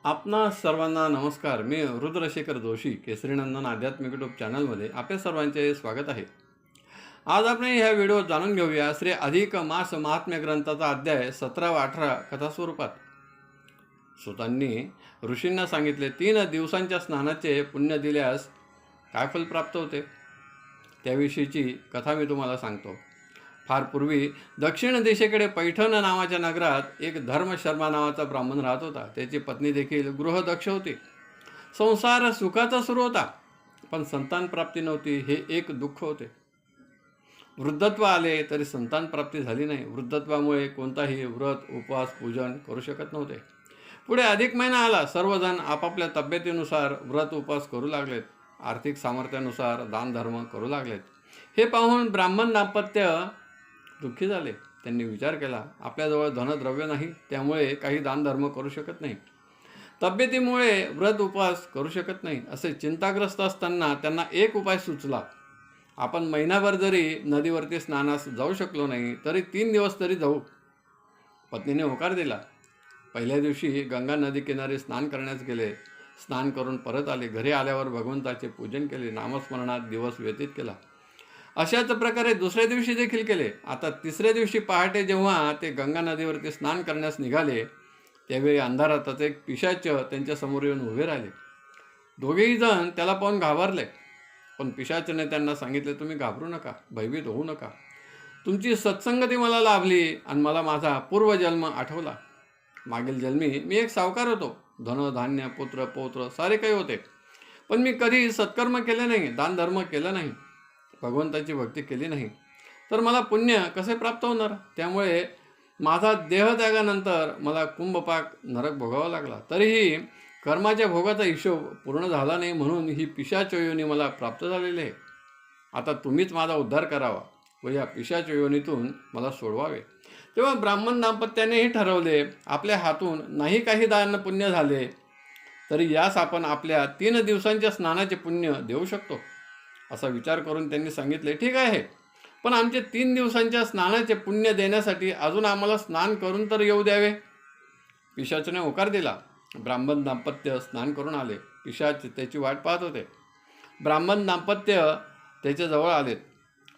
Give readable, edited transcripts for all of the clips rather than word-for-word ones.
आपणा सर्वांना नमस्कार. मी रुद्रशेखर जोशी, केसरीनंदन आध्यात्मिक यूट्यूब चॅनलमध्ये आपल्या सर्वांचे स्वागत आहे. आज आपण ह्या व्हिडिओत जाणून घेऊया श्री अधिक मास महात्म्य ग्रंथाचा अध्याय 17 व 18 कथा स्वरूपात. सुतांनी ऋषींना सांगितले, 3 दिवसांच्या स्नानाचे पुण्य दिल्यास काय फल प्राप्त होते त्याविषयीची कथा मी तुम्हाला सांगतो. फार पूर्वी दक्षिण दिशेकडे पैठण नावाच्या नगरात एक धर्मशर्मा नावाचा ब्राह्मण राहत होता. त्याची पत्नी देखील गृहदक्ष होती. संसार सुखाचा सुरू होता, पण संतान प्राप्ती नव्हती. हे एक दुःख होते. वृद्धत्व आले तरी संतान प्राप्ती झाली नाही. वृद्धत्वामुळे कोणताही व्रत उपवास पूजन करू शकत नव्हते. पुढे अधिक महिना आला. सर्वजण आपापल्या तब्येतीनुसार व्रत उपवास करू लागलेत. आर्थिक सामर्थ्यानुसार दानधर्म करू लागलेत. हे पाहून ब्राह्मण दाम्पत्य दुःखी झाले. त्यांनी विचार केला, आपल्याजवळ धनद्रव्य नाही, त्यामुळे काही दानधर्म करू शकत नाही. तब्येतीमुळे व्रत उपवास करू शकत नाही. असे चिंताग्रस्त असताना त्यांना एक उपाय सुचला. आपण महिनाभर जरी नदीवरती स्नानास जाऊ शकलो नाही तरी 3 दिवस तरी जाऊ. पत्नीने होकार दिला. पहिल्या दिवशी गंगा नदी किनारी स्नान करण्यास गेले. स्नान करून परत आले. घरी आल्यावर भगवंताचे पूजन केले. नामस्मरणात दिवस व्यतीत केला. अशाच प्रकारे दुसऱ्या दिवशी देखील केले. आता तिसऱ्या दिवशी पहाटे जेव्हा ते गंगा नदीवरती स्नान करण्यास निघाले, त्यावेळी अंधारातच एक पिशाच त्यांच्या समोर येऊन उभे राहिले. दोघेही जण त्याला पाहून घाबरले. पण पिशाचने त्यांना सांगितले, तुम्ही घाबरू नका, भयभीत होऊ नका. तुमची सत्संगती मला लाभली आणि मला माझा पूर्वजन्म आठवला. मागील जन्मी मी एक सावकार होतो. धन धान्य पुत्र पौत्र सारे काही होते, पण मी कधी सत्कर्म केले नाही, दानधर्म केला नाही, भगवंताची भक्ती केली नाही, तर मला पुण्य कसे प्राप्त होणार? त्यामुळे माझा देहत्यागानंतर मला कुंभपाक नरक भोगावा लागला. तरीही कर्माच्या भोगाचा हिशोब पूर्ण झाला नाही, म्हणून ही पिशाच योनी मला प्राप्त झालेली आहे. आता तुम्हीच माझा उद्धार करावा व या पिशाच योनीतून मला सोडवावे. तेव्हा ब्राह्मण दाम्पत्यानेही ठरवले, आपल्या हातून नाही काही दान पुण्य झाले तरी यास आपण आपल्या 3 दिवसांच्या स्नानाचे पुण्य देऊ शकतो. असा विचार करून त्यांनी सांगितले, ठीक आहे, पण आमचे 3 दिवसांच्या स्नानाचे पुण्य देण्यासाठी अजून आम्हाला स्नान करून तर येऊ द्यावे. पिशाचने होकार दिला. ब्राह्मण दाम्पत्य स्नान करून आले. पिशाच त्याची वाट पाहत होते. ब्राह्मण दाम्पत्य त्याच्याजवळ आलेत.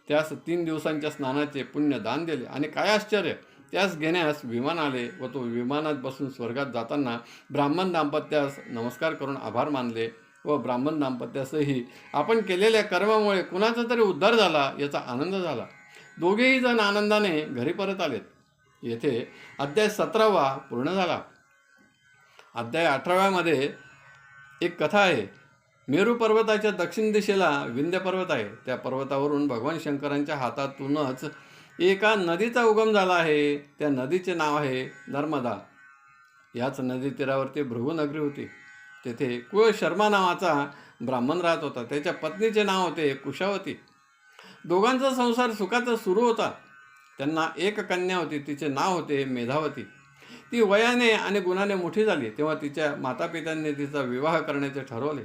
त्यास 3 दिवसांच्या स्नानाचे पुण्य दान दिले आणि काय आश्चर्य, त्यास घेण्यास विमान आले व तो विमानात बसून स्वर्गात जाताना ब्राह्मण दाम्पत्यास नमस्कार करून आभार मानले व ब्राह्मण दाम्पत्यासही आपण केलेल्या कर्मामुळे कुणाचा तरी उद्धार झाला याचा आनंद झाला. दोघेही जण आनंदाने घरी परत आलेत. येथे अध्याय 17वा पूर्ण झाला. अध्याय 18व्यामध्ये एक कथा आहे. मेरू पर्वताच्या दक्षिण दिशेला विंध्य पर्वत आहे. त्या पर्वतावरून भगवान शंकरांच्या हातातूनच एका नदीचा उगम झाला आहे. त्या नदीचे नाव आहे नर्मदा. याच नदी तीरावरती भृगुनगरी होती. तेथे कुळ शर्मा नावाचा ब्राह्मण राहत होता. त्याच्या पत्नीचे नाव होते कुशावती. दोघांचा संसार सुखाचा सुरू होता. त्यांना एक कन्या होती. तिचे नाव होते मेधावती. ती वयाने आणि गुणाने मोठी झाली तेव्हा तिच्या मातापित्यांनी तिचा विवाह करण्याचे ठरवले.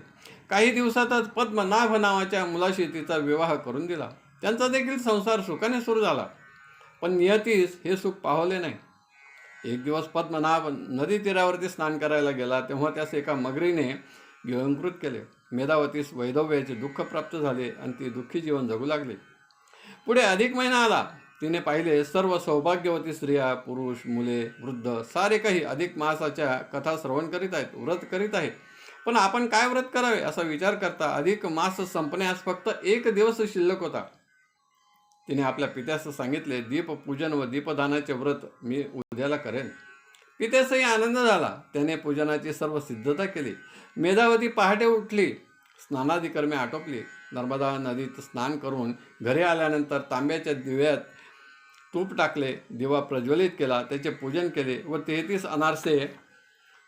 काही दिवसातच पद्मनाभ नावाच्या मुलाशी तिचा विवाह करून दिला. त्यांचा देखील संसार सुखाने सुरू झाला. पण नियतीस हे सुख पावले नाही. एक दिवस पद्मनाभ नदी तीरावरती स्नान करायला गेला तेव्हा त्यास एका मगरीने गिळंकृत केले. मेधावतीस वैधव्याचे दुःख प्राप्त झाले आणि ती दुःखी जीवन जगू लागली. पुढे अधिक महिना आला. तिने पाहिले सर्व सौभाग्यवती स्त्रिया, पुरुष, मुले, वृद्ध सारे काही अधिक मासाच्या कथा श्रवण करीत आहेत, व्रत करीत आहेत. पण आपण काय व्रत करावे असा विचार करता अधिक मास संपण्यास फक्त 1 दिवस शिल्लक होता. तिने आपल्या पित्यास सांगितले, दीपपूजन व दीपदानाचे व्रत मी उद्याला करेन. पित्यासही आनंद झाला. त्याने पूजनाची सर्व सिद्धता केली. मेधावती पहाटे उठली. स्नानादी कर्मे आटोपली. नर्मदा नदीत स्नान करून घरी आल्यानंतर तांब्याच्या दिव्यात तूप टाकले, दिवा प्रज्वलित केला, त्याचे पूजन केले व 33 अनारसे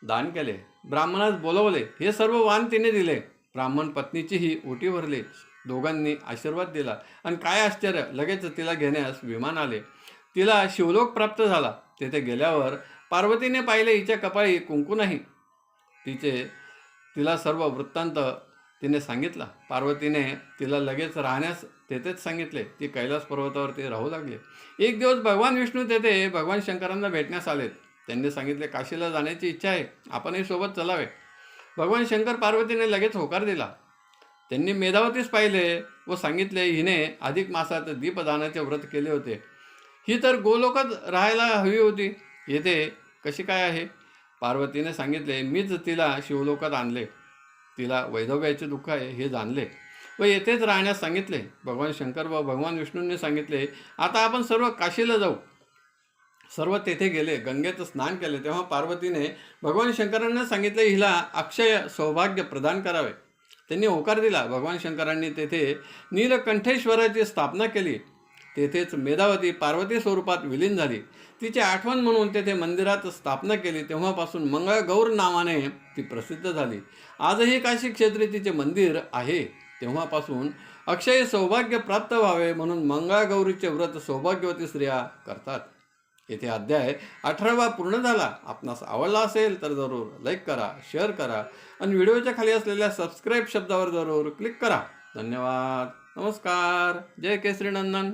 दान केले. ब्राह्मणास बोलवले. हे सर्व वाण तिने दिले. ब्राह्मण पत्नीचीही ओटी भरली. दोघांनी आशीर्वाद दिला आणि काय आश्चर्य, लगेच तिला घेण्यास विमान आले. तिला शिवलोक प्राप्त झाला. तेथे गेल्यावर पार्वतीने पाहिले, हिच्या कपाळी कुंकू नाही. तिला सर्व वृत्तांत तिने सांगितला. पार्वतीने तिला लगेच राहण्यास तेथेच सांगितले. ती कैलास पर्वतावरती राहू लागली. एक दिवस भगवान विष्णू तेथे भगवान शंकरांना भेटण्यास आलेत. त्यांनी सांगितले, काशीला जाण्याची इच्छा आहे, आपणही सोबत चलावे. भगवान शंकर पार्वतीने लगेच होकार दिला. त्यांनी मेधावतीस पाहिले व सांगितले, हिने अधिक मासात दीपदानाचे व्रत केले होते. ही तर गोलोकात राहायला हवी होती, येथे कशी काय आहे? पार्वतीने सांगितले, मीच तिला शिवलोकात आणले. तिला वैधव्याचे दुःख आहे हे जाणले व येथेच राहण्यास सांगितले. भगवान शंकर व भगवान विष्णूंनी सांगितले, आता आपण सर्व काशीला जाऊ. सर्व तेथे गेले, गंगेत स्नान केले. तेव्हा पार्वतीने भगवान शंकरांना सांगितले, हिला अक्षय सौभाग्य प्रदान करावे. त्यांनी होकार दिला. भगवान शंकरांनी तेथे नीलकंठेश्वराची स्थापना केली. तेथेच मेधावती पार्वती स्वरूपात विलीन झाली. तिची आठवण म्हणून तेथे मंदिरात स्थापना केली. तेव्हापासून मंगळगौर नावाने ती प्रसिद्ध झाली. आजही काशी क्षेत्री तिचे मंदिर आहे. तेव्हापासून अक्षय सौभाग्य प्राप्त व्हावे म्हणून मंगळागौरीचे व्रत सौभाग्यवती स्त्रिया करतात. येथे अध्याय 18वा पूर्ण झाला. आपणास आवडला असेल तर जरूर लाईक करा, शेअर करा आणि व्हिडिओच्या खाली असलेल्या सबस्क्राईब शब्दावर जरूर क्लिक करा. धन्यवाद. नमस्कार. जय केसरी नंदन.